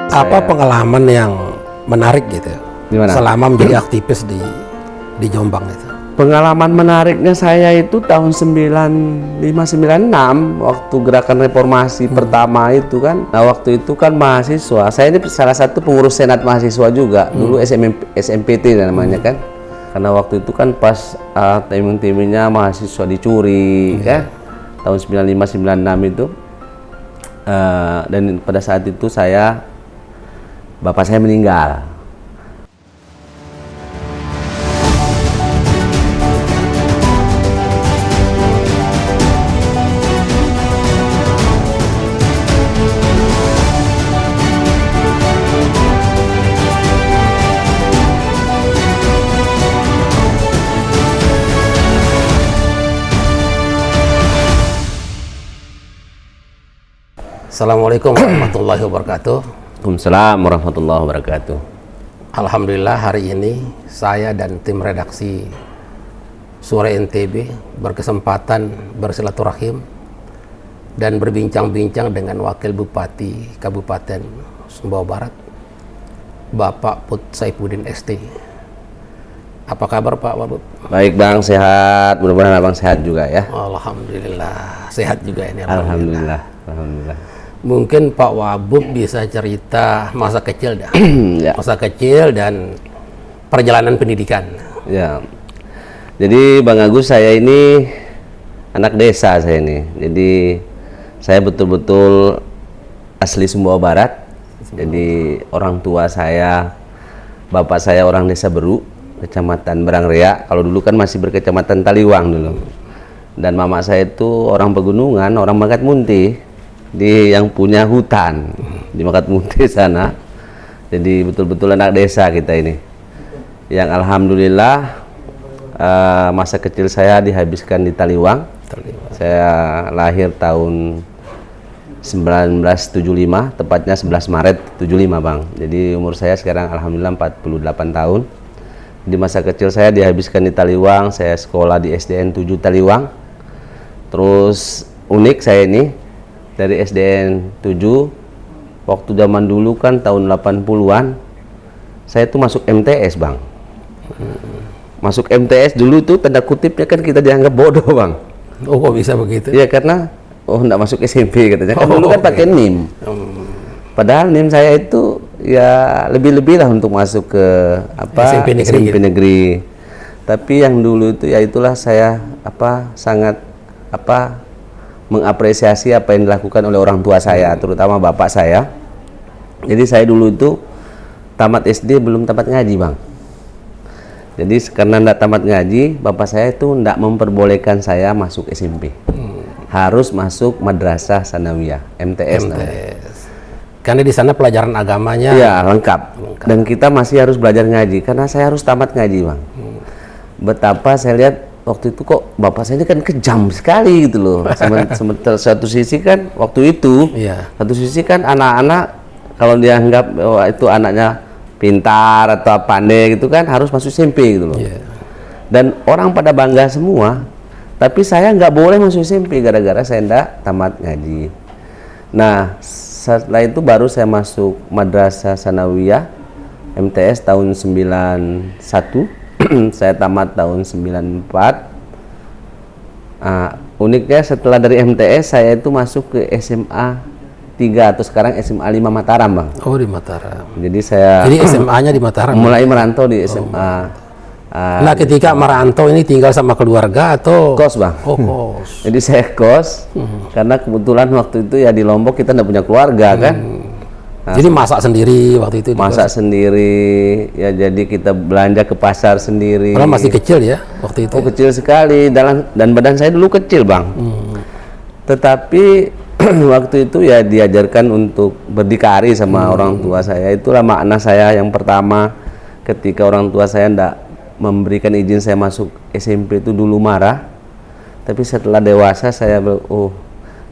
Apa pengalaman yang menarik gitu Gimana? selama menjadi aktivis di Jombang itu? Pengalaman menariknya saya itu tahun 95-96 waktu gerakan reformasi pertama itu kan. Nah waktu itu kan mahasiswa, saya ini salah satu pengurus senat mahasiswa juga. Dulu SMPT namanya kan. Karena waktu itu kan pas timing-timingnya mahasiswa dicuri kan. Tahun 95-96 itu. Dan pada saat itu bapak saya meninggal. Assalamualaikum warahmatullahi wabarakatuh. Waalaikumsalam warahmatullahi wabarakatuh. Alhamdulillah hari ini saya dan tim redaksi Suara NTB berkesempatan bersilaturahim dan berbincang-bincang dengan Wakil Bupati Kabupaten Sumbawa Barat, Bapak Put Saifuddin ST. Apa kabar Pak Wabub? Baik Bang, sehat. Mudah-mudahan Abang sehat juga ya. Alhamdulillah, sehat juga ini. Alhamdulillah. Mungkin Pak Wabub bisa cerita masa kecil dah. Ya. Masa kecil dan perjalanan pendidikan. Ya. Jadi Bang Agus, saya ini anak desa saya ini. Jadi saya betul-betul asli Sumbawa Barat. Jadi orang tua saya, bapak saya orang Desa Beru, Kecamatan Berangrea. Kalau dulu kan masih berkecamatan Taliwang dulu. Dan mama saya itu orang pegunungan, orang Makat Muntih. Yang punya hutan di Makat Muntih sana. Jadi betul-betul anak desa kita ini, yang alhamdulillah masa kecil saya dihabiskan di Taliwang. Saya lahir tahun 1975, tepatnya 11 Maret 75 Bang. Jadi umur saya sekarang alhamdulillah 48 tahun. Di masa kecil saya dihabiskan di Taliwang. Saya sekolah di SDN 7 Taliwang. Terus unik saya ini dari SDN 7, waktu zaman dulu kan tahun 80-an, saya tuh masuk MTS Bang. Masuk MTS dulu tuh tanda kutipnya kan kita dianggap bodoh Bang. Oh kok bisa begitu? Iya karena, enggak masuk SMP katanya, kan dulu kan pakai NIM. Padahal NIM saya itu ya lebih-lebih lah untuk masuk ke SMP negeri. Tapi yang dulu itu ya itulah saya sangat mengapresiasi apa yang dilakukan oleh orang tua saya, terutama bapak saya. Jadi saya dulu itu tamat SD belum tamat ngaji Bang. Jadi karena enggak tamat ngaji, bapak saya itu enggak memperbolehkan saya masuk SMP. Harus masuk Madrasah Sanawiyah, MTS. Karena di sana pelajaran agamanya ya lengkap. Dan kita masih harus belajar ngaji, karena saya harus tamat ngaji Bang. Betapa saya lihat waktu itu kok bapak saya ini kan kejam sekali gitu loh. Satu sisi kan waktu itu, satu sisi kan anak-anak kalau dianggap itu anaknya pintar atau pandai gitu kan harus masuk SMP gitu loh. Dan orang pada bangga semua, tapi saya nggak boleh masuk SMP gara-gara saya nggak tamat ngaji. Nah setelah itu baru saya masuk Madrasah Sanawiyah MTS tahun 91. Saya tamat tahun 94. Uniknya setelah dari MTS saya itu masuk ke SMA 3 atau sekarang SMA 5 Mataram Bang. Oh di Mataram. Jadi SMA-nya di Mataram. Mulai merantau di SMA. Nah ketika merantau ini tinggal sama keluarga atau kos Bang? Oh kos. Jadi saya kos karena kebetulan waktu itu ya di Lombok kita nggak punya keluarga kan. Jadi masak sendiri waktu itu? Masak sendiri, ya jadi kita belanja ke pasar sendiri. Padahal masih kecil ya waktu itu? Oh kecil sekali, dan badan saya dulu kecil Bang. Tetapi waktu itu ya diajarkan untuk berdikari sama orang tua saya. Itulah makna saya yang pertama ketika orang tua saya ndak memberikan izin saya masuk SMP itu dulu marah. Tapi setelah dewasa saya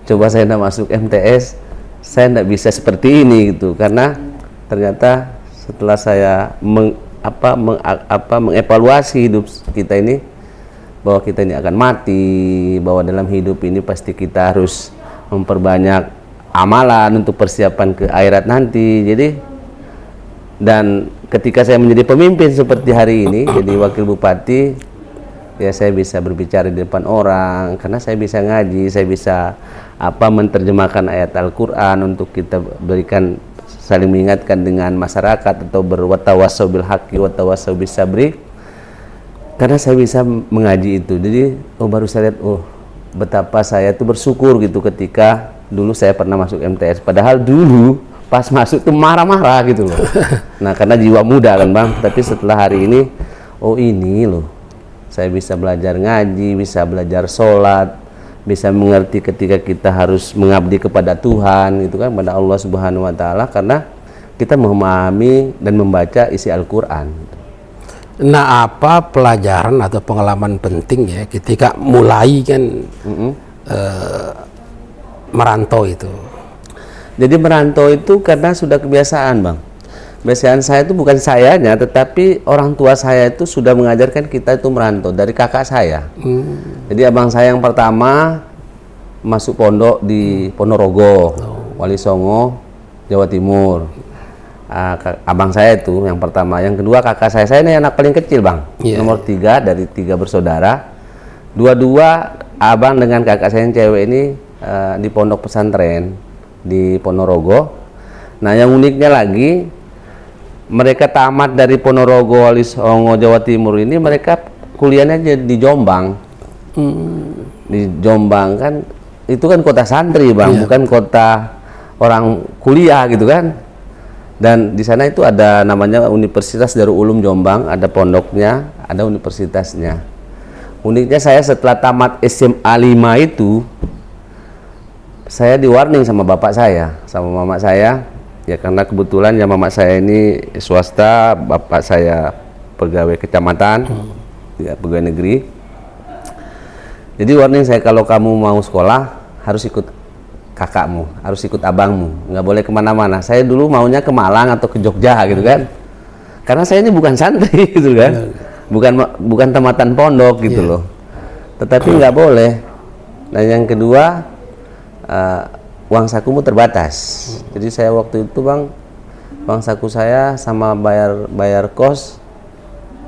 coba saya ndak masuk MTS, saya tidak bisa seperti ini gitu, karena ternyata setelah saya mengevaluasi hidup kita ini, bahwa kita ini akan mati, bahwa dalam hidup ini pasti kita harus memperbanyak amalan untuk persiapan ke akhirat nanti. Jadi Dan ketika saya menjadi pemimpin seperti hari ini, jadi wakil bupati, ya saya bisa berbicara di depan orang, karena saya bisa ngaji, saya bisa menerjemahkan ayat Al-Quran untuk kita berikan, saling mengingatkan dengan masyarakat, atau berwatawasau bil haqqi watawasau bis sabri, karena saya bisa mengaji itu. Jadi baru saya lihat, betapa saya tuh bersyukur gitu ketika dulu saya pernah masuk MTS, padahal dulu pas masuk tuh marah-marah gitu loh. Nah, karena jiwa muda kan Bang, tapi setelah hari ini, ini loh, saya bisa belajar ngaji, bisa belajar sholat, bisa mengerti ketika kita harus mengabdi kepada Tuhan, itu kan, pada Allah Subhanahu wa Ta'ala, karena kita memahami dan membaca isi Al-Quran. Nah, apa pelajaran atau pengalaman penting ya ketika mulai kan merantau itu? Jadi merantau itu karena sudah kebiasaan Bang. Kebiasaan saya itu bukan sayanya, tetapi orang tua saya itu sudah mengajarkan kita itu merantau dari kakak saya. Jadi abang saya yang pertama masuk pondok di Ponorogo, Wali Songo, Jawa Timur. Abang saya itu yang pertama. Yang kedua kakak saya ini anak paling kecil Bang, nomor 3 dari 3 bersaudara. Dua-dua abang dengan kakak saya yang cewek ini di pondok pesantren di Ponorogo. Nah, yang uniknya lagi, mereka tamat dari Ponorogo, Wali Songo, Jawa Timur ini, mereka kuliahnya di Jombang. Di Jombang kan, itu kan kota santri Bang, bukan kota orang kuliah gitu kan. Dan di sana itu ada namanya Universitas Darul Ulum Jombang, ada pondoknya, ada universitasnya. Uniknya saya setelah tamat SMA 5 itu, saya di warning sama bapak saya, sama mama saya, ya karena kebetulan ya mama saya ini swasta, bapak saya pegawai kecamatan, ya, pegawai negeri. Jadi warning saya, kalau kamu mau sekolah harus ikut kakakmu, harus ikut abangmu, nggak boleh kemana-mana. Saya dulu maunya ke Malang atau ke Jogja gitu kan, karena saya ini bukan santri gitu kan, bukan tamatan pondok gitu loh. Tetapi nggak boleh. Dan yang kedua, uang sakumu terbatas. Jadi saya waktu itu Bang, uang saku saya sama bayar kos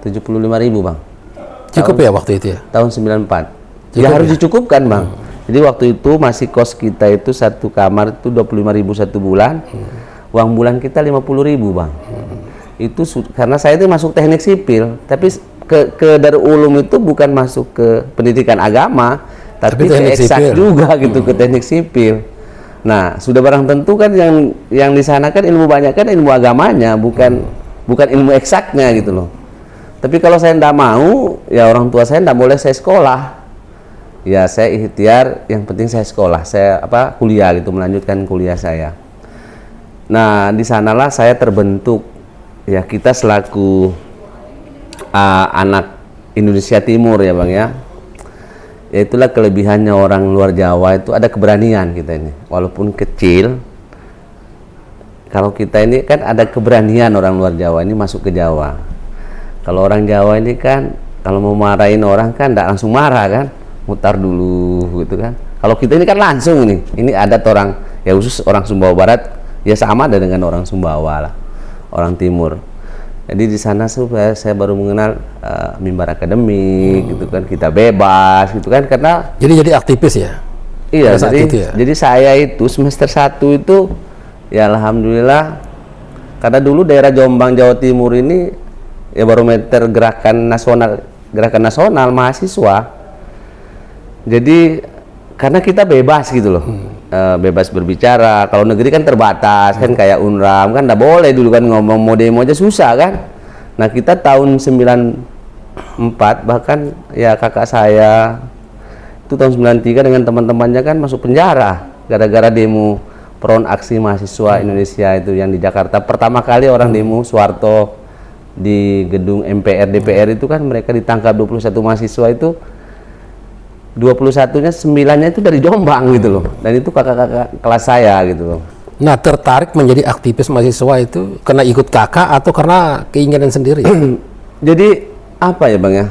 75.000 Bang. Cukup ya waktu itu ya? Tahun 94. Cukup Ya harus ya? dicukupkan Bang. Jadi waktu itu masih kos kita itu satu kamar itu 25.000 satu bulan. Uang bulan kita 50.000 Bang. Itu karena saya itu masuk teknik sipil, tapi ke Darul Ulum itu bukan masuk ke pendidikan agama, tapi ke eksak juga gitu, ke teknik sipil. Nah, sudah barang tentu kan yang di sana kan ilmu banyak kan ilmu agamanya, bukan ilmu eksaknya gitu loh. Tapi kalau saya tidak mau, ya orang tua saya tidak boleh saya sekolah. Ya saya ikhtiar, yang penting saya sekolah, saya kuliah gitu, melanjutkan kuliah saya. Nah, di sanalah saya terbentuk, ya kita selaku anak Indonesia Timur ya Bang ya. Ya itulah kelebihannya orang luar Jawa, itu ada keberanian kita ini, walaupun kecil. Kalau kita ini kan ada keberanian orang luar Jawa ini masuk ke Jawa. Kalau orang Jawa ini kan kalau mau marahin orang kan tidak langsung marah kan, mutar dulu gitu kan. Kalau kita ini kan langsung ini adat orang, ya khusus orang Sumbawa Barat ya sama ada dengan orang Sumbawa lah, orang Timur. Jadi di sana saya baru mengenal mimbar akademik gitu kan, kita bebas gitu kan, karena jadi aktivis ya. Iya, jadi saya itu semester 1 itu ya alhamdulillah, karena dulu daerah Jombang Jawa Timur ini ya barometer gerakan nasional mahasiswa. Jadi karena kita bebas gitu loh. Bebas berbicara. Kalau negeri kan terbatas kan, kayak UNRAM kan nggak boleh dulu kan, ngomong mau demo aja susah kan. Nah kita tahun 94 bahkan ya kakak saya itu tahun 93 dengan teman-temannya kan masuk penjara gara-gara demo front aksi mahasiswa Indonesia itu yang di Jakarta. Pertama kali orang demo Soeharto di gedung MPR DPR itu kan, mereka ditangkap 21 mahasiswa itu, 21-nya 9-nya itu dari Jombang gitu loh, dan itu kakak-kakak kelas saya gitu loh. Nah, tertarik menjadi aktivis mahasiswa itu karena ikut kakak atau karena keinginan sendiri? Jadi apa ya Bang ya,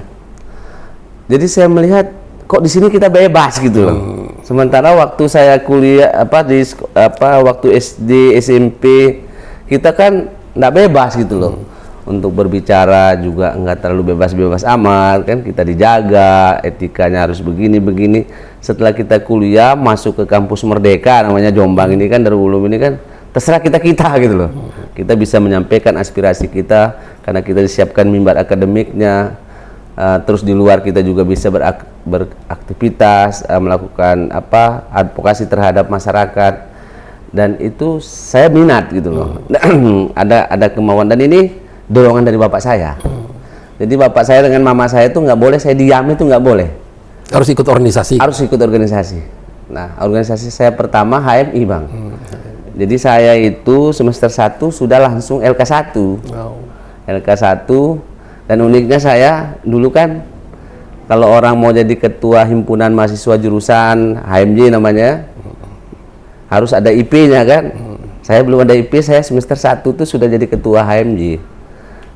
jadi saya melihat kok di sini kita bebas gitu loh. Sementara waktu saya kuliah waktu SD SMP kita kan nggak bebas gitu loh. Untuk berbicara juga nggak terlalu bebas-bebas amat kan, kita dijaga, etikanya harus begini-begini. Setelah kita kuliah masuk ke kampus Merdeka namanya Jombang ini kan, Darul Ulum ini kan, terserah kita gitu loh. Kita bisa menyampaikan aspirasi kita karena kita disiapkan mimbar akademiknya. Terus di luar kita juga bisa beraktivitas, melakukan advokasi terhadap masyarakat, dan itu saya minat gitu loh. Ada kemauan, dan ini dorongan dari bapak saya. Jadi bapak saya dengan mama saya itu nggak boleh saya diam, itu nggak boleh. Harus ikut organisasi. Harus ikut organisasi. Nah, organisasi saya pertama HMI, Bang. Jadi saya itu semester 1 sudah langsung LK1. LK1, dan uniknya saya dulu kan kalau orang mau jadi ketua himpunan mahasiswa jurusan HMJ namanya, harus ada IP-nya kan. Saya belum ada IP, saya semester 1 tuh sudah jadi ketua HMJ.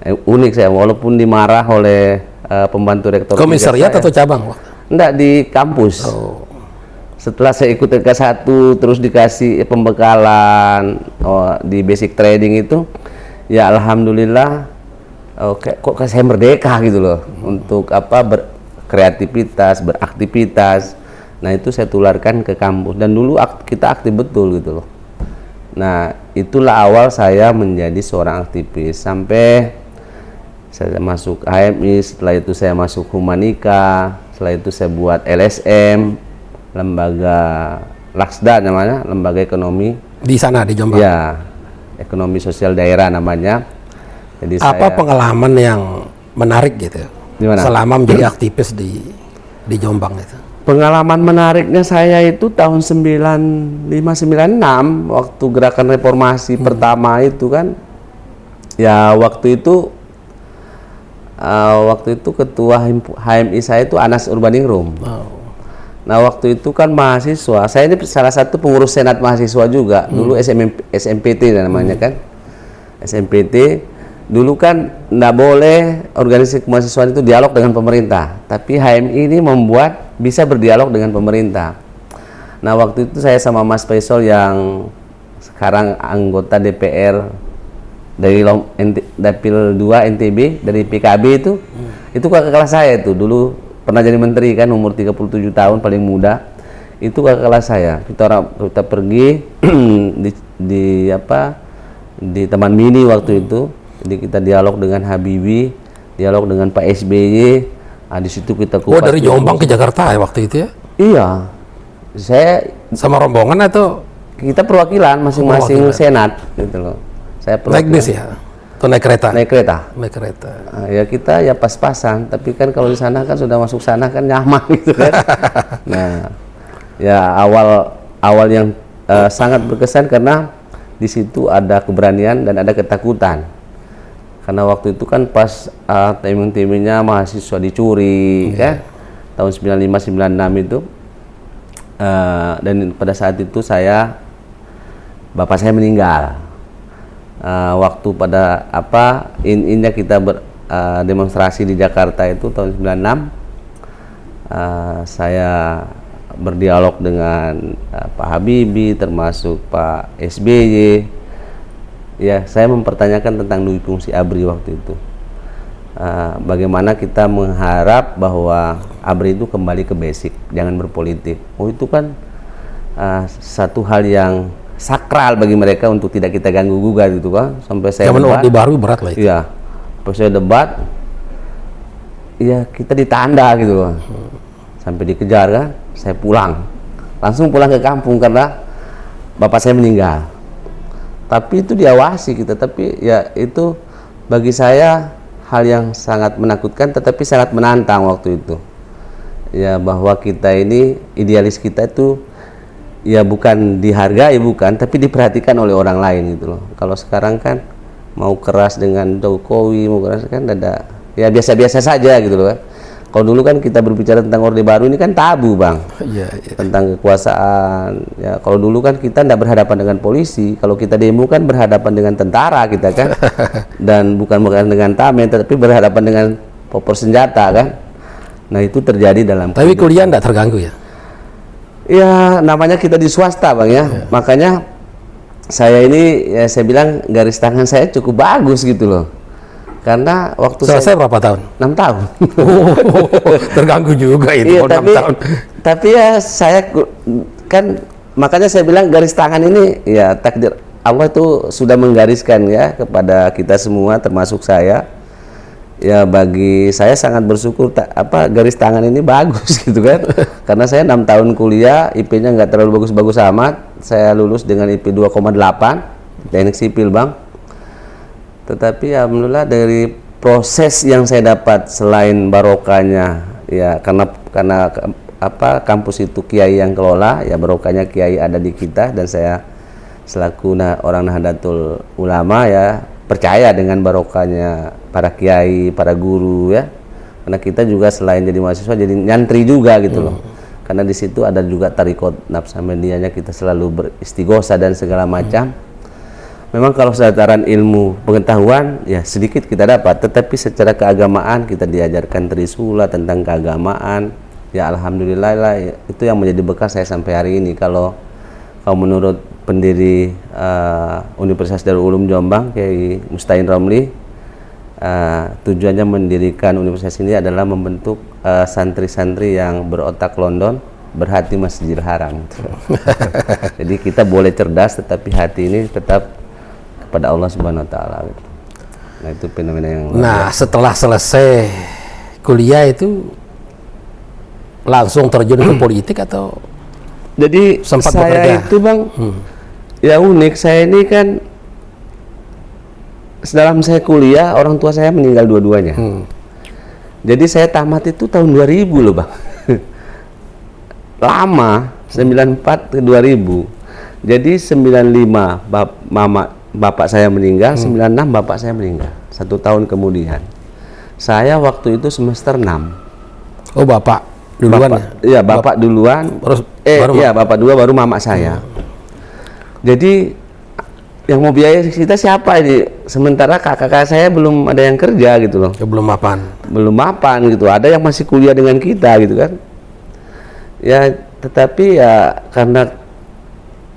Unik saya, walaupun dimarah oleh pembantu rektor. Komisariat atau cabang? Enggak, di kampus. Setelah saya ikut LK1 terus dikasih pembekalan di basic trading itu, ya alhamdulillah kok saya merdeka gitu loh, untuk berkreativitas, beraktivitas. Nah itu saya tularkan ke kampus, dan dulu kita aktif betul gitu loh. Nah itulah awal saya menjadi seorang aktivis sampai saya masuk HMI. Setelah itu saya masuk Humanika, setelah itu saya buat LSM, lembaga Laksda namanya, lembaga ekonomi di sana di Jombang. Ya, ekonomi sosial daerah namanya. Jadi apa pengalaman yang menarik gitu selama menjadi aktivis di Jombang itu? Pengalaman menariknya saya itu tahun 95-96 waktu gerakan reformasi pertama itu kan. Ya waktu itu ketua HMI saya itu Anas Urbaningrum. Nah waktu itu kan mahasiswa, saya ini salah satu pengurus senat mahasiswa juga. Dulu SMPT namanya kan, SMPT. Dulu kan nggak boleh organisasi kemahasiswaan itu dialog dengan pemerintah, tapi HMI ini membuat bisa berdialog dengan pemerintah. Nah waktu itu saya sama Mas Faisal yang sekarang anggota DPR dari Dapil 2 NTB dari PKB itu kakak kelas saya itu, dulu pernah jadi menteri kan, umur 37 tahun, paling muda. Itu kakak kelas saya. Kita pergi di Taman Mini waktu itu. Jadi kita dialog dengan Habibie, dialog dengan Pak SBY. Nah, di situ kita kupas. Dari Jombang ke Jakarta ya waktu itu ya? Iya. Saya sama rombongan atau kita perwakilan masing-masing senat gitu loh. Saya naik bis ya? Atau naik kereta? Naik kereta. Naik kereta. Nah, ya kita ya pas-pasan, tapi kan kalau di sana kan sudah masuk sana kan nyaman gitu kan. Nah, ya awal yang sangat berkesan karena di situ ada keberanian dan ada ketakutan. Karena waktu itu kan pas timing-timingnya mahasiswa dicuri kan, tahun 95-96 itu. Dan pada saat itu bapak saya meninggal. Waktu pada innya kita demonstrasi di Jakarta itu tahun 96, saya berdialog dengan Pak Habibie, termasuk Pak SBY. Ya, saya mempertanyakan tentang duit fungsi ABRI waktu itu. Bagaimana kita mengharap bahwa ABRI itu kembali ke basic, jangan berpolitik. Itu kan satu hal yang sakral bagi mereka untuk tidak kita ganggu gugat gitu kan. Sampai saya debat. Orde Baru berat lah itu. Iya. Pas saya debat, ya kita ditanda gitu loh. Sampai dikejar kan, saya pulang. Langsung pulang ke kampung karena bapak saya meninggal. Tapi itu diawasi kita, tapi ya itu bagi saya hal yang sangat menakutkan tetapi sangat menantang waktu itu. Ya bahwa kita ini, idealis kita itu ya bukan dihargai, bukan, tapi diperhatikan oleh orang lain gitu loh. Kalau sekarang kan mau keras dengan Jokowi, mau keras kan ada ya biasa-biasa saja gitu loh kan. Kalau dulu kan kita berbicara tentang Orde Baru ini kan tabu, Bang. Iya. Tentang kekuasaan. Ya kalau dulu kan kita tidak berhadapan dengan polisi, kalau kita demo kan berhadapan dengan tentara kita kan. Dan bukan dengan tameng, tetapi berhadapan dengan popor senjata kan. Nah, itu terjadi dalam Tapi kuliah tidak terganggu ya? Ya namanya kita di swasta, Bang ya. Makanya saya ini ya saya bilang garis tangan saya cukup bagus gitu loh. Karena waktu Selesai berapa tahun? 6 tahun. Terganggu juga itu Iya, kalau 6 tahun. tapi ya saya kan makanya saya bilang garis tangan ini ya takdir Allah itu sudah menggariskan ya kepada kita semua termasuk saya. Ya bagi saya sangat bersyukur garis tangan ini bagus gitu kan. Karena saya 6 tahun kuliah, IP-nya nggak terlalu bagus-bagus amat. Saya lulus dengan IP 2,8 teknik sipil, Bang. Tetapi alhamdulillah dari proses yang saya dapat selain barokahnya ya karena kampus itu kiai yang kelola, ya barokahnya kiai ada di kita, dan saya selaku orang Nahdlatul Ulama ya percaya dengan barokahnya para kiai, para guru ya. Karena kita juga selain jadi mahasiswa jadi nyantri juga gitu loh. Karena di situ ada juga tarikot nafsamendiyahnya, kita selalu beristighosa dan segala macam. Memang kalau sedaran ilmu pengetahuan ya sedikit kita dapat, tetapi secara keagamaan kita diajarkan trisula tentang keagamaan. Ya alhamdulillah lah, itu yang menjadi bekal saya sampai hari ini. Kalau menurut pendiri Universitas Darul Ulum Jombang, Kiai Mustain Romli, tujuannya mendirikan universitas ini adalah membentuk santri-santri yang berotak London, berhati Masjidil Haram. Jadi kita boleh cerdas, tetapi hati ini tetap kepada Allah Subhanahu Wa Taala. Nah itu fenomena yang. Nah setelah selesai kuliah itu langsung terjun ke politik atau? Jadi sempat saya bekerja? itu Bang, ya unik, saya ini kan dalam saya kuliah orang tua saya meninggal dua-duanya. Jadi saya tamat itu tahun 2000 loh Bang. Lama, 94 ke 2000. Jadi 95 bapak saya meninggal, 96 bapak saya meninggal. 1 tahun kemudian. Saya waktu itu semester 6. Oh bapak duluan ya? Iya, bapak duluan. Bapak dua baru mamak saya. Jadi yang mau biaya kita siapa ini? Sementara kakak saya belum ada yang kerja gitu loh. Ya, belum mapan gitu. Ada yang masih kuliah dengan kita gitu kan. Ya, tetapi ya karena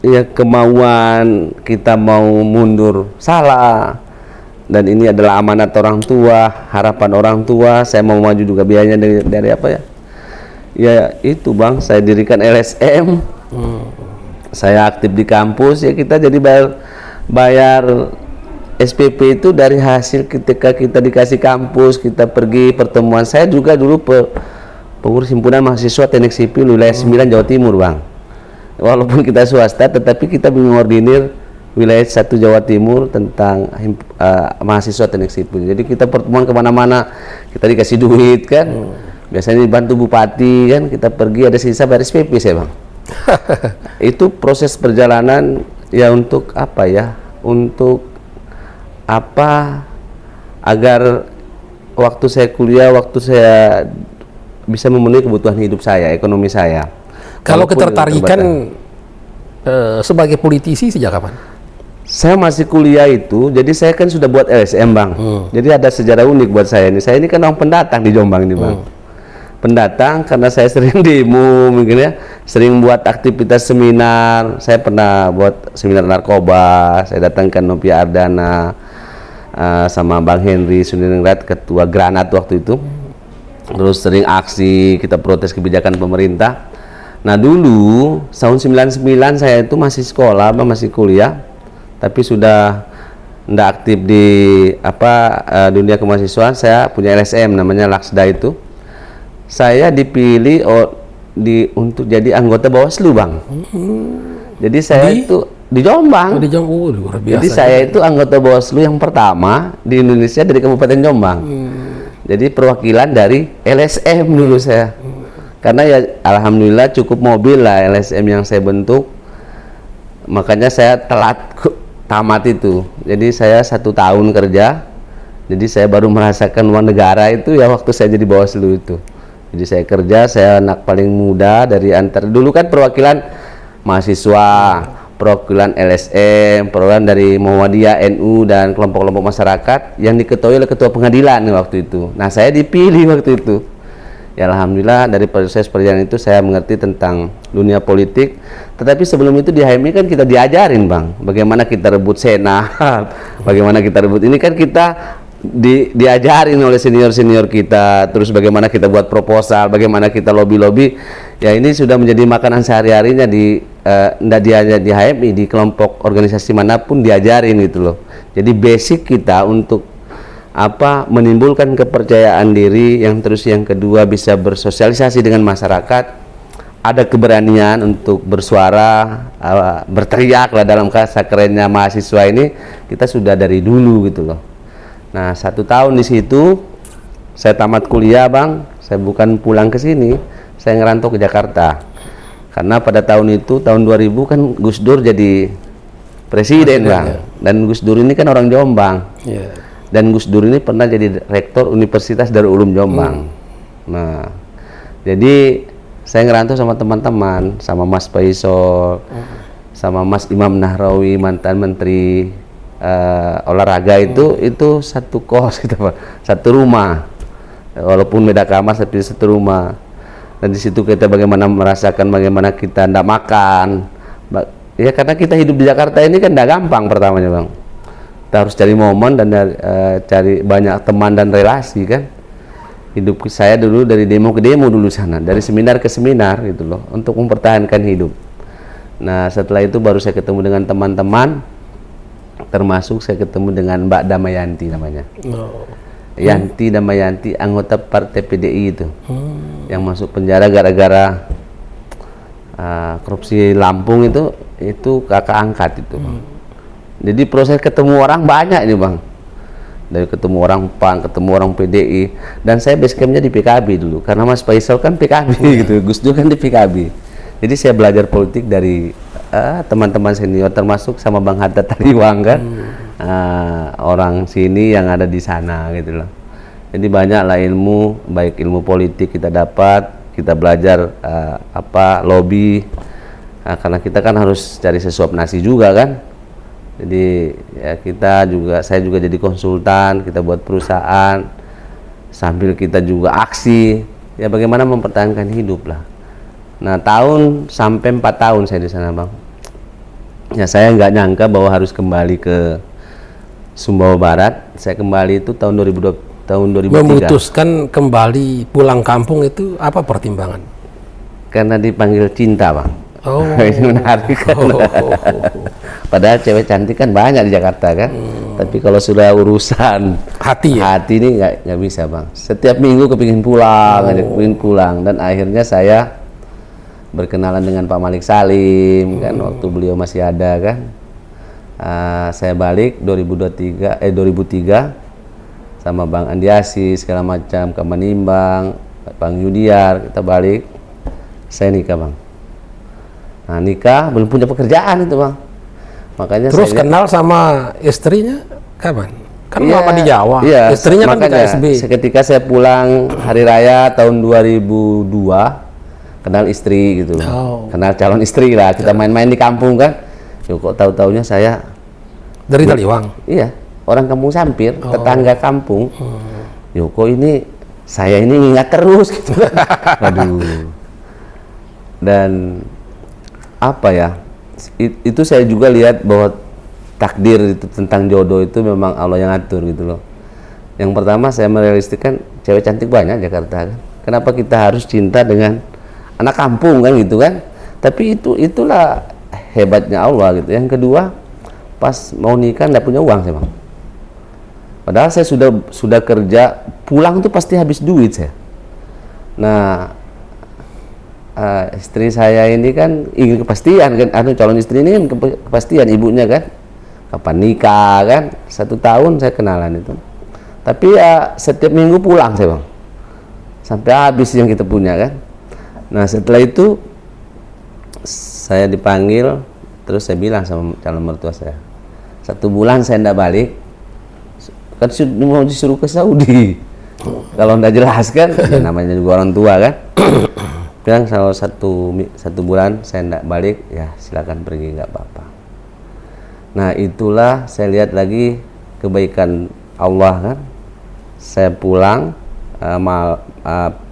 ya kemauan kita mau mundur salah. Dan ini adalah amanat orang tua, harapan orang tua. Saya mau maju juga biayanya dari apa ya? Ya itu Bang, saya dirikan LSM. Saya aktif di kampus, ya kita jadi bayar SPP itu dari hasil ketika kita dikasih kampus, kita pergi pertemuan. Saya juga dulu pengurus himpunan mahasiswa teknik sipil wilayah 9 Jawa Timur Bang. Walaupun kita swasta, tetapi kita mengordinir wilayah 1 Jawa Timur tentang mahasiswa teknik sipil. Jadi kita pertemuan kemana-mana, kita dikasih duit kan. Biasanya dibantu bupati kan, kita pergi ada sisa bayar SPP saya Bang. Itu proses perjalanan ya untuk apa ya? Untuk apa? Agar waktu saya kuliah, waktu saya bisa memenuhi kebutuhan hidup saya, ekonomi saya. Kalau ketertarikan sebagai politisi sejak kapan? Saya masih kuliah itu, jadi saya kan sudah buat LSM Bang. Jadi ada sejarah unik buat saya ini. Saya ini kan orang pendatang di Jombang nih Bang. Pendatang karena saya sering demo mungkin ya, sering buat aktivitas seminar. Saya pernah buat seminar narkoba, saya datangkan Novia Ardana sama Bang Henry Suniningrat, ketua Granat waktu itu. Terus sering aksi, kita protes kebijakan pemerintah. Nah dulu tahun 99 saya itu masih sekolah, masih kuliah, tapi sudah tidak aktif di dunia kemahasiswaan. Saya punya LSM namanya Laksda itu. Saya dipilih untuk jadi anggota Bawaslu Bang. Jadi saya itu di Jombang. Luar biasa. Jadi saya itu anggota Bawaslu yang pertama di Indonesia dari Kabupaten Jombang. Jadi perwakilan dari LSM dulu saya. Karena ya alhamdulillah cukup mobil lah LSM yang saya bentuk. Makanya saya telat tamat itu. Jadi saya 1 tahun kerja. Jadi saya baru merasakan uang negara itu ya waktu saya jadi Bawaslu itu. Jadi saya kerja, saya anak paling muda dari dulu kan perwakilan mahasiswa, perwakilan LSM, perwakilan dari Muhammadiyah, NU dan kelompok-kelompok masyarakat yang diketuai oleh ketua pengadilan waktu itu. Nah saya dipilih waktu itu. Ya alhamdulillah dari proses perjalanan itu saya mengerti tentang dunia politik. Tetapi sebelum itu di HMI kan kita diajarin Bang, bagaimana kita rebut senat, bagaimana kita rebut ini kan kita diajarin oleh senior-senior kita, terus bagaimana kita buat proposal, bagaimana kita lobby-lobby. Ya ini sudah menjadi makanan sehari-harinya ndak dia di HMI, di kelompok organisasi manapun diajarin gitu loh. Jadi basic kita untuk menimbulkan kepercayaan diri, yang terus yang kedua bisa bersosialisasi dengan masyarakat, ada keberanian untuk bersuara, berteriak lah dalam bahasa kerennya mahasiswa ini, kita sudah dari dulu gitu loh. Nah 1 tahun di situ saya tamat kuliah Bang, saya bukan pulang ke sini, saya ngerantau ke Jakarta karena pada tahun itu tahun 2000 kan Gus Dur jadi presiden Bang, dan Gus Dur ini kan orang Jombang. Dan Gus Dur ini pernah jadi rektor Universitas Darul Ulum Jombang. Nah, jadi saya ngerantau sama teman-teman, sama Mas Faisal, sama Mas Imam Nahrawi, mantan menteri olahraga itu satu kos gitu Pak, satu rumah. Walaupun beda kamar tapi satu rumah. Dan di situ kita bagaimana merasakan bagaimana kita ndak makan. Ya karena kita hidup di Jakarta ini kan ndak gampang pertamanya Bang. Kita harus cari momen dan cari banyak teman dan relasi kan. Hidup saya dulu dari demo ke demo dulu sana, dari seminar ke seminar gitu loh, untuk mempertahankan hidup. Nah setelah itu baru saya ketemu dengan teman-teman, termasuk saya ketemu dengan Mbak Damayanti namanya. Yanti Damayanti, anggota partai PDI itu, yang masuk penjara gara-gara korupsi Lampung itu kakak angkat itu Bang. Jadi proses ketemu orang banyak ini Bang, dari ketemu orang PAN, ketemu orang PDI, dan saya base campnya di PKB dulu karena Mas Faisal kan PKB gitu, Gus Dur kan di PKB. Jadi saya belajar politik dari teman-teman senior, termasuk sama Bang Hatta Tariwang kan, orang sini yang ada di sana gitu loh. Jadi banyaklah ilmu, baik ilmu politik kita dapat, kita belajar lobby, karena kita kan harus cari sesuap nasi juga kan. Jadi ya saya juga jadi konsultan, kita buat perusahaan sambil kita juga aksi, ya bagaimana mempertahankan hidup lah. Nah sampai 4 tahun saya di sana Bang. Ya saya nggak nyangka bahwa harus kembali ke Sumbawa Barat. Saya kembali itu tahun 2003. Memutuskan kembali pulang kampung itu apa pertimbangan? Karena dipanggil cinta Bang. Oh. Ini menarik kan. Padahal cewek cantik kan banyak di Jakarta kan. Tapi kalau sudah urusan hati ini nggak bisa Bang. Setiap minggu kepingin pulang, kepingin pulang. Dan akhirnya saya berkenalan dengan Pak Malik Salim kan, waktu beliau masih ada kan. Saya balik 2003 sama Bang Andiasi segala macam, ke Manimbang, Bang Yudiar, kita balik. Saya nikah Bang. Nah nikah belum punya pekerjaan itu Bang, makanya terus kenal sama istrinya kapan? Kan lama di Jawa, istrinya kan di KSB. Ketika saya pulang hari raya tahun 2002, kenal istri gitu, kenal calon istri lah, kita main-main di kampung kan. Kok tahu-taunya saya dari Taliwang? Iya, orang kampung Sampir, tetangga kampung. Kok ini saya ini ingat terus gitu. Aduh. Dan itu saya juga lihat bahwa takdir itu tentang jodoh itu memang Allah yang atur gitu loh. Yang pertama saya merealistiskan cewek cantik banyak Jakarta kan. Kenapa kita harus cinta dengan anak kampung kan gitu kan? Tapi itulah hebatnya Allah gitu. Yang kedua, pas mau nikah nggak punya uang saya Bang. Padahal saya sudah kerja, pulang tuh pasti habis duit saya. Nah istri saya ini kan ingin kepastian kan, calon istri ini kan kepastian ibunya kan, kapan nikah kan. 1 tahun saya kenalan itu, tapi ya setiap minggu pulang saya Bang, sampai habis yang kita punya kan. Nah setelah itu saya dipanggil, terus saya bilang sama calon mertua saya, 1 bulan saya ndak balik, kan mau disuruh ke Saudi. Kalau ndak jelas kan, ya namanya juga orang tua kan. Bilang kalau satu bulan saya tidak balik, ya silakan pergi, nggak apa-apa. Nah itulah saya lihat lagi kebaikan Allah kan. Saya pulang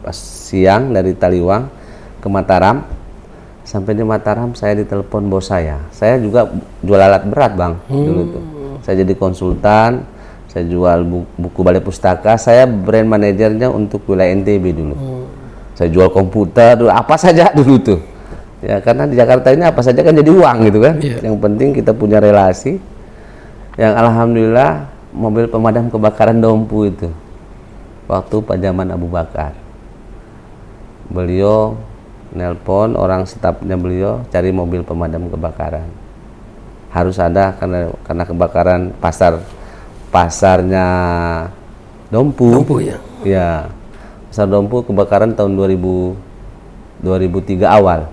siang dari Taliwang ke Mataram. Sampai di Mataram saya ditelepon bos saya. Saya juga jual alat berat bang dulu tuh. Saya jadi konsultan, saya jual buku balai pustaka. Saya brand manajernya untuk wilayah NTB dulu. Saya jual komputer dulu, apa saja dulu tuh. Ya karena di Jakarta ini apa saja kan jadi uang gitu kan. Yang penting kita punya relasi. Yang alhamdulillah mobil pemadam kebakaran Dompu itu waktu Pak Jaman Abu Bakar, beliau nelpon orang stafnya beliau cari mobil pemadam kebakaran, harus ada karena kebakaran pasarnya Dompu ya pasar Dompu kebakaran tahun 2003 awal.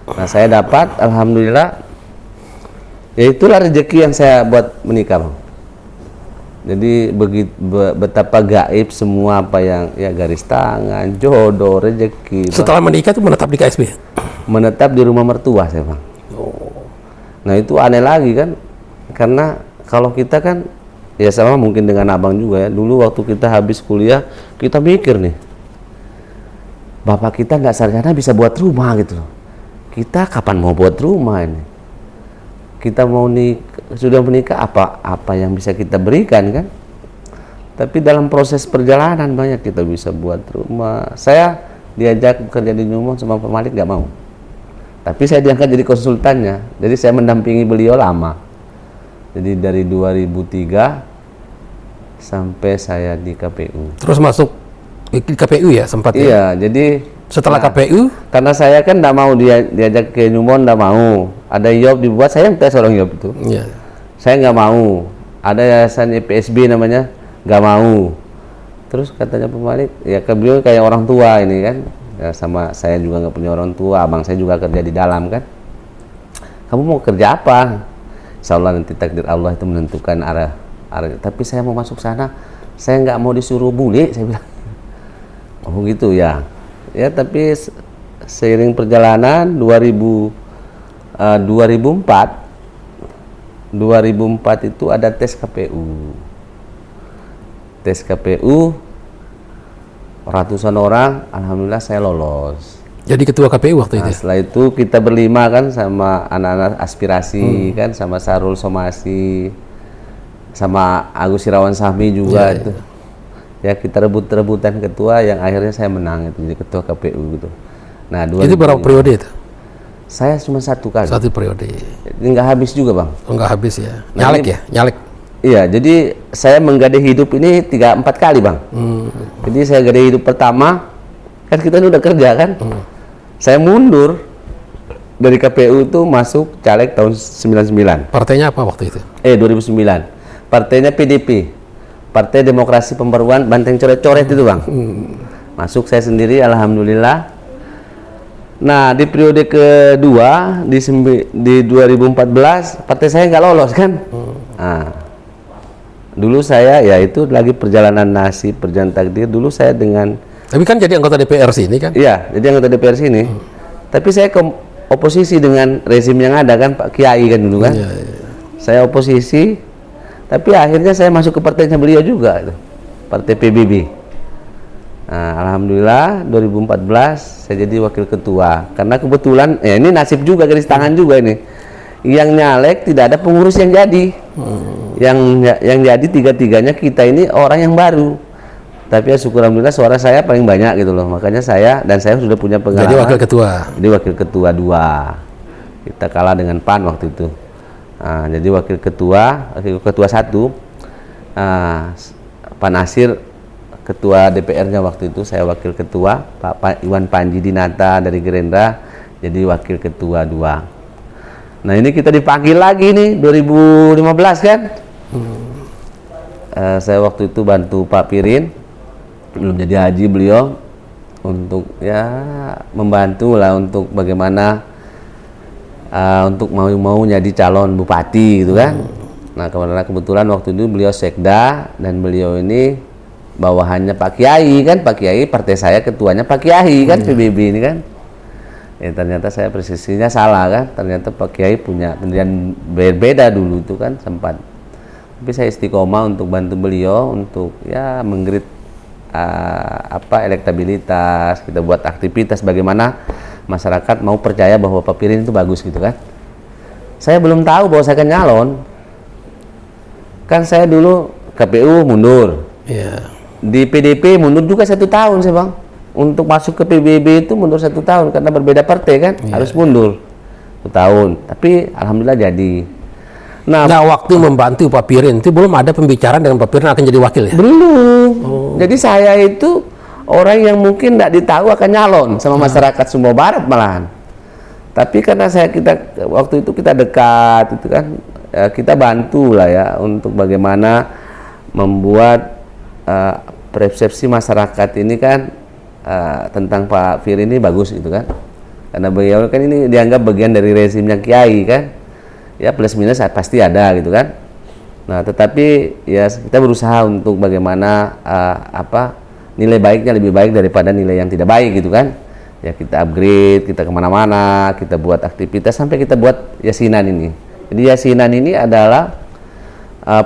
Nah saya dapat alhamdulillah, ya itulah rezeki yang saya buat menikah bang. Jadi betapa gaib semua apa yang ya garis tangan, jodoh, rezeki. Setelah menikah itu menetap di KSB? Menetap di rumah mertua saya bang. Nah itu aneh lagi kan, karena kalau kita kan ya sama mungkin dengan abang juga ya. Dulu waktu kita habis kuliah kita mikir nih, bapak kita nggak sarjana bisa buat rumah gitu loh. Kita kapan mau buat rumah ini? Kita mau sudah menikah apa yang bisa kita berikan kan? Tapi dalam proses perjalanan banyak kita bisa buat rumah. Saya diajak bekerja di Newmont sama Pak Malik nggak mau. Tapi saya diangkat jadi konsultannya. Jadi saya mendampingi beliau lama. Jadi dari 2003 sampai saya di KPU. Terus masuk di KPU ya sempat ya? Iya, jadi setelah KPU? Karena saya kan nggak mau diajak ke Newmont, nggak mau. Ada job dibuat, saya minta seorang job itu. Iya. Saya nggak mau. Ada yayasan EPSB namanya, nggak mau. Terus katanya Pak Malik, ya beliau kayak orang tua ini kan. Ya, sama saya juga nggak punya orang tua, abang saya juga kerja di dalam kan. Kamu mau kerja apa? Insya Allah nanti takdir Allah itu menentukan arah. Tapi saya mau masuk sana, saya nggak mau disuruh bule, saya bilang. Oh gitu ya. Ya tapi seiring perjalanan 2004 itu ada tes KPU. Tes KPU ratusan orang, alhamdulillah saya lolos. Jadi ketua KPU waktu itu. Setelah itu kita berlima kan sama anak-anak aspirasi kan, sama Sarul Somasi, sama Agus Irawan Sahmi juga itu. Ya kita rebut-rebutan ketua yang akhirnya saya menang itu jadi ketua KPU gitu. Nah, itu berapa periode itu? Saya cuma 1 kali. 1 periode. Jadi nggak habis juga bang. Oh, nggak habis ya. Nyalek ya, nyalek. Iya, jadi saya menggadai hidup ini 3-4 kali bang. Jadi saya gadai hidup pertama kan kita ini udah kerja kan. Saya mundur dari KPU itu masuk caleg tahun 99. Partainya apa waktu itu? 2009. Partainya PDP. Partai Demokrasi Pembaruan Banteng Coret-Coret itu bang. Masuk saya sendiri alhamdulillah. Nah di periode kedua di 2014 partai saya nggak lolos kan. Nah, dulu saya ya itu lagi perjalanan nasib, perjalanan takdir. Dulu saya dengan. Tapi kan jadi anggota DPR sini kan? Iya, jadi anggota DPR sini. Tapi saya oposisi dengan rezim yang ada kan Pak Kiai kan dulu kan. Saya oposisi. Tapi akhirnya saya masuk ke partainya beliau juga, partai PBB. Nah, alhamdulillah 2014 saya jadi wakil ketua. Karena kebetulan, ya ini nasib juga garis tangan juga ini. Yang nyalek tidak ada pengurus yang jadi. Yang jadi tiga-tiganya kita ini orang yang baru. Tapi ya syukur alhamdulillah suara saya paling banyak gitu loh. Makanya saya sudah punya pengalaman. Jadi wakil ketua. Jadi wakil ketua 2. Kita kalah dengan PAN waktu itu. Nah, jadi wakil ketua 1, Pak Nasir ketua DPR-nya waktu itu, saya wakil ketua, Pak Iwan Panji Dinata dari Gerindra jadi wakil ketua 2. Nah ini kita dipanggil lagi nih 2015 kan. Saya waktu itu bantu Pak Pirin, belum jadi haji beliau, untuk ya membantu lah untuk bagaimana untuk mau jadi calon bupati gitu kan. Nah kebetulan waktu itu beliau sekda dan beliau ini bawahannya Pak Kiai kan. Pak Kiai partai saya ketuanya Pak Kiai kan, PBB ini kan. Ternyata saya presisinya salah kan. Ternyata Pak Kiai punya pendirian berbeda dulu itu kan sempat. Tapi saya istiqomah untuk bantu beliau untuk ya menggrit elektabilitas, kita buat aktivitas bagaimana masyarakat mau percaya bahwa Pak Pirin itu bagus gitu kan. Saya belum tahu bahwa saya akan nyalon. Kan saya dulu KPU mundur. Iya. Di PDP mundur juga 1 tahun sih Bang. Untuk masuk ke PBB itu mundur 1 tahun karena berbeda partai kan, harus mundur 1 tahun. Tapi alhamdulillah jadi. Nah, waktu membantu Pak Pirin itu belum ada pembicaraan dengan Pak Pirin akan jadi wakil ya? Belum. Jadi saya itu orang yang mungkin tidak ditahu akan nyalon sama masyarakat Sumbawa Barat malahan. Tapi karena waktu itu kita dekat itu kan, kita bantu lah ya untuk bagaimana membuat persepsi masyarakat ini kan tentang Pak Pirin ini bagus gitu kan. Karena beliau kan ini dianggap bagian dari rezimnya Kiai kan. Ya plus minus pasti ada gitu kan. Nah, tetapi ya kita berusaha untuk bagaimana nilai baiknya lebih baik daripada nilai yang tidak baik gitu kan. Ya kita upgrade, kita kemana-mana, kita buat aktivitas sampai kita buat yasinan ini. Jadi yasinan ini adalah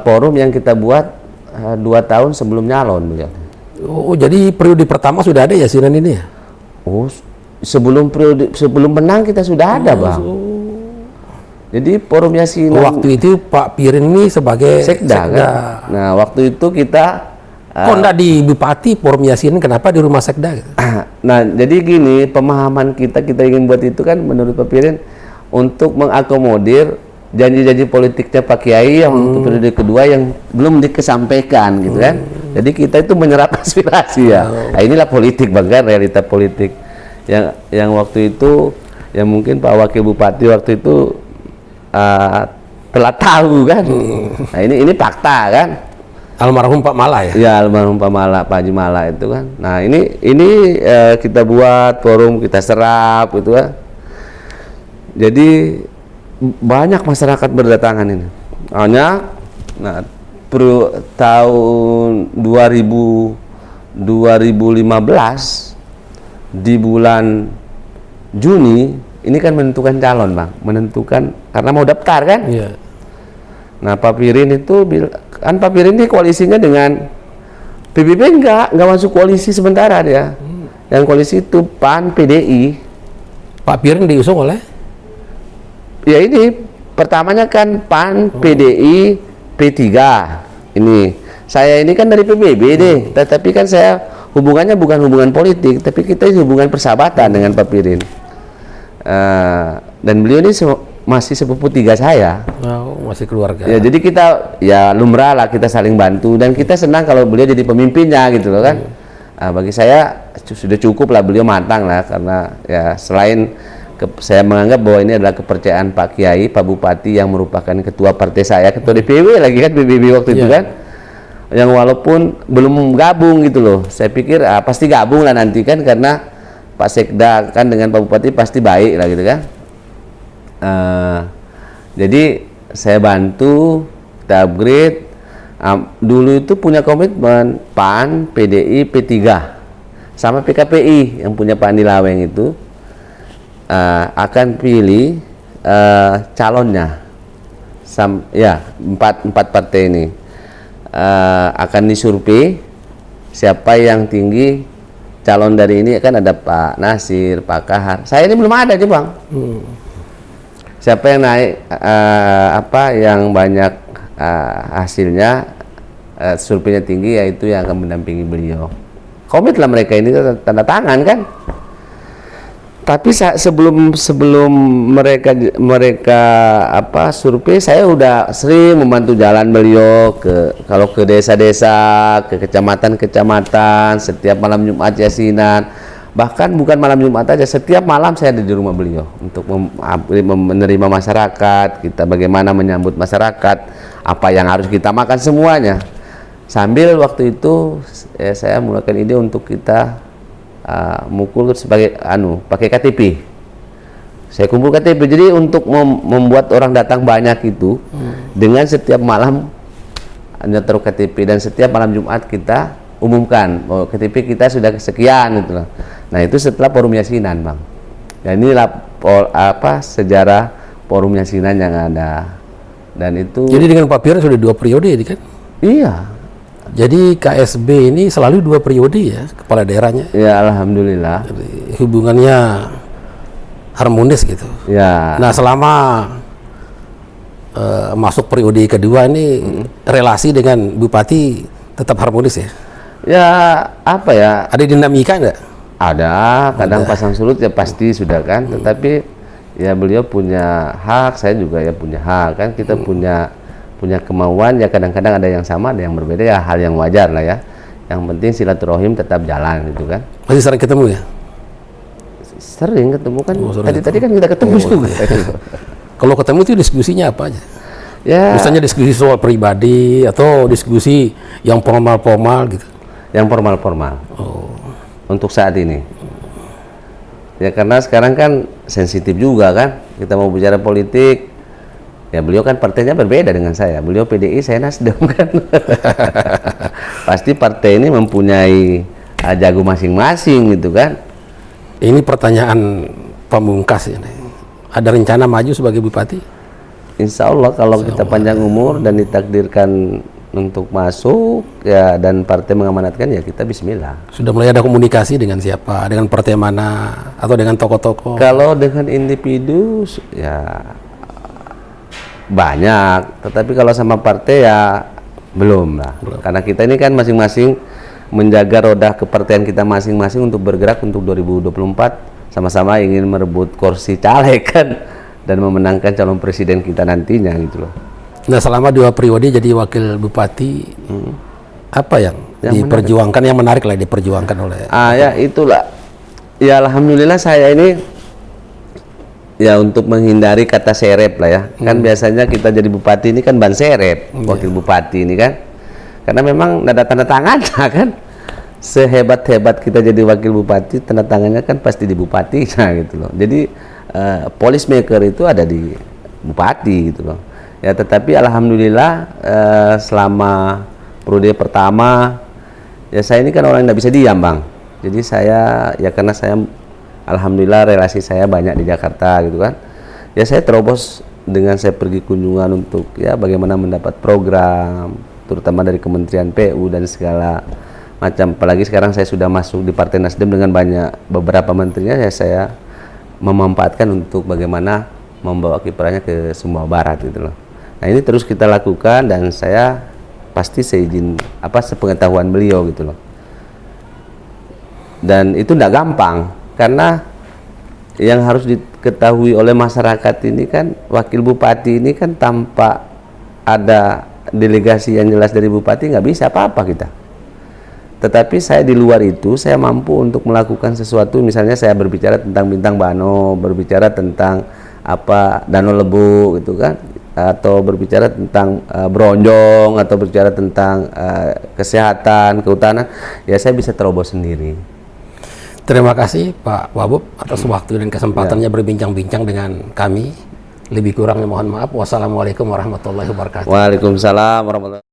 forum yang kita buat 2 tahun sebelum nyalon beliau. Oh, jadi periode pertama sudah ada yasinan ini ya? Oh, sebelum menang kita sudah ada Bang. Jadi forum yasinan waktu itu Pak Pirin ini sebagai sekda. Kan? Nah, waktu itu kita kok enggak di Bupati forum yasinan, kenapa di rumah sekda? Nah, jadi gini, pemahaman kita ingin buat itu kan menurut Pak Pirin untuk mengakomodir janji-janji politiknya Pak Kiai yang untuk periode kedua yang belum dikesampaikan gitu kan. Jadi kita itu menyerap aspirasi ya. Nah, inilah politik Bang kan, realita politik yang waktu itu yang mungkin Pak Wakil Bupati waktu itu telah tahu kan. Nah, ini fakta kan. Almarhum Pak Mala ya? Ya, almarhum Pak Mala, Pak Haji Mala itu kan. Nah, ini kita buat forum, kita serap gitu kan. Jadi banyak masyarakat berdatangan ini. Hanya tahun 2015 di bulan Juni ini kan menentukan calon Bang, menentukan karena mau daftar kan. Iya. Nah, Pak Pirin itu kan Pak Pirin ini koalisinya dengan PBB enggak masuk koalisi sementara dia. Yang koalisi itu PAN, PDI. Pak Pirin diusung oleh? Ya ini pertamanya kan PAN, PDI, P3. Ini saya ini kan dari PBB deh, tetapi kan saya hubungannya bukan hubungan politik, tapi kita hubungan persahabatan dengan Pak Pirin. Dan beliau ini masih sepupu 3 saya. Oh, masih keluarga. Ya, jadi kita ya lumrah lah kita saling bantu dan kita senang kalau beliau jadi pemimpinnya gitu loh kan. Bagi saya sudah cukup lah beliau matang lah karena ya selain saya menganggap bahwa ini adalah kepercayaan Pak Kiai, Pak Bupati yang merupakan ketua partai saya, ketua DPW lagi kan PBB waktu itu kan. Yang walaupun belum gabung gitu loh. Saya pikir pasti gabung lah nanti kan karena Pak Sekda kan dengan Pak Bupati pasti baik lah gitu kan. Jadi saya bantu, kita upgrade. Dulu itu punya komitmen PAN, PDI, P3 sama PKPI yang punya Pak Andi Laweng itu akan pilih calonnya. Empat partai ini akan disurvei siapa yang tinggi calon dari ini. Kan ada Pak Nasir, Pak Kahar. Saya ini belum ada nih Bang. Siapa yang naik yang banyak hasilnya surveinya tinggi yaitu yang akan mendampingi beliau. Komitlah mereka ini tanda tangan kan. Tapi sebelum mereka survei saya udah sering membantu jalan beliau kalau ke desa-desa, ke kecamatan-kecamatan, setiap malam Jumat yasinan. Bahkan bukan malam Jumat aja, setiap malam saya ada di rumah beliau untuk menerima masyarakat, kita bagaimana menyambut masyarakat, apa yang harus kita makan semuanya. Sambil waktu itu saya mulakan ide untuk kita mukul sebagai pakai KTP. Saya kumpul KTP, jadi untuk membuat orang datang banyak itu dengan setiap malam nyetor KTP dan setiap malam Jumat kita umumkan bahwa KTP kita sudah sekian gitu loh. Nah, itu setelah forum yasinan Bang. Dan inilah sejarah forum yasinan yang ada. Dan itu jadi dengan Pak Pirin sudah 2 periode ini kan? Iya. Jadi KSB ini selalu 2 periode ya kepala daerahnya. Ya alhamdulillah. Jadi, hubungannya harmonis gitu. Ya. Nah selama masuk periode kedua ini relasi dengan Bupati tetap harmonis ya? Ya apa ya? Ada dinamika enggak? Ada, kadang pasang surut ya pasti sudah kan. Tetapi ya beliau punya hak, saya juga ya punya hak kan. Kita punya kemauan ya, kadang-kadang ada yang sama, ada yang berbeda ya, hal yang wajar lah ya. Yang penting silaturahim tetap jalan gitu kan. Masih sering ketemu ya? Sering ketemu kan. Oh, Tadi kan kita ketemu juga. Kalau ketemu itu diskusinya apa aja? Ya. Misalnya diskusi soal pribadi atau diskusi yang formal-formal gitu. Yang formal-formal. Oh. Untuk saat ini. Ya karena sekarang kan sensitif juga kan. Kita mau bicara politik. Ya beliau kan partainya berbeda dengan saya. Beliau PDI, saya Nasdem kan. Pasti partai ini mempunyai jago masing-masing gitu kan. Ini pertanyaan pamungkas ini. Ada rencana maju sebagai bupati? Insya Allah kalau kita panjang umur dan ditakdirkan untuk masuk ya, dan partai mengamanatkan ya kita bismillah. Sudah mulai ada komunikasi dengan siapa? Dengan partai mana? Atau dengan tokoh-tokoh? Kalau dengan individu ya banyak, tetapi kalau sama partai ya belum lah. Karena kita ini kan masing-masing menjaga roda kepartean kita masing-masing untuk bergerak untuk 2024, sama-sama ingin merebut kursi caleg kan, dan memenangkan calon presiden kita nantinya gitu loh. Nah selama 2 periode jadi wakil bupati, apa yang diperjuangkan menarik. Yang menarik lah diperjuangkan oleh ya itulah ya, alhamdulillah saya ini ya untuk menghindari kata serep lah ya. Kan biasanya kita jadi bupati ini kan ban serep, wakil bupati ini kan, karena memang ada tanda tangannya kan. Sehebat-hebat kita jadi wakil bupati, tanda tangannya kan pasti di bupatinya gitu loh. Jadi policy maker itu ada di bupati gitu loh. Ya tetapi alhamdulillah selama periode pertama ya saya ini kan orang yang nggak bisa diam bang. Jadi saya ya karena saya alhamdulillah relasi saya banyak di Jakarta gitu kan. Ya saya terobos dengan saya pergi kunjungan untuk ya bagaimana mendapat program, terutama dari Kementerian PU dan segala macam. Apalagi sekarang saya sudah masuk di Partai Nasdem dengan beberapa menterinya, ya saya memanfaatkan untuk bagaimana membawa kiprahnya ke Sumbawa Barat gitu loh. Nah ini terus kita lakukan dan saya pasti seizin sepengetahuan beliau gitu loh. Dan itu tidak gampang karena yang harus diketahui oleh masyarakat ini kan, wakil bupati ini kan tanpa ada delegasi yang jelas dari bupati nggak bisa apa-apa kita. Tetapi saya di luar itu, saya mampu untuk melakukan sesuatu, misalnya saya berbicara tentang Bintang Bano, berbicara tentang Danau Lebu gitu kan, atau berbicara tentang Bronjong, atau berbicara tentang kesehatan, kehutanan, ya saya bisa terobos sendiri. Terima kasih Pak Wabub atas waktu dan kesempatannya berbincang-bincang dengan kami. Lebih kurangnya mohon maaf. Wassalamualaikum warahmatullahi wabarakatuh. Waalaikumsalam warahmatullahi wabarakatuh.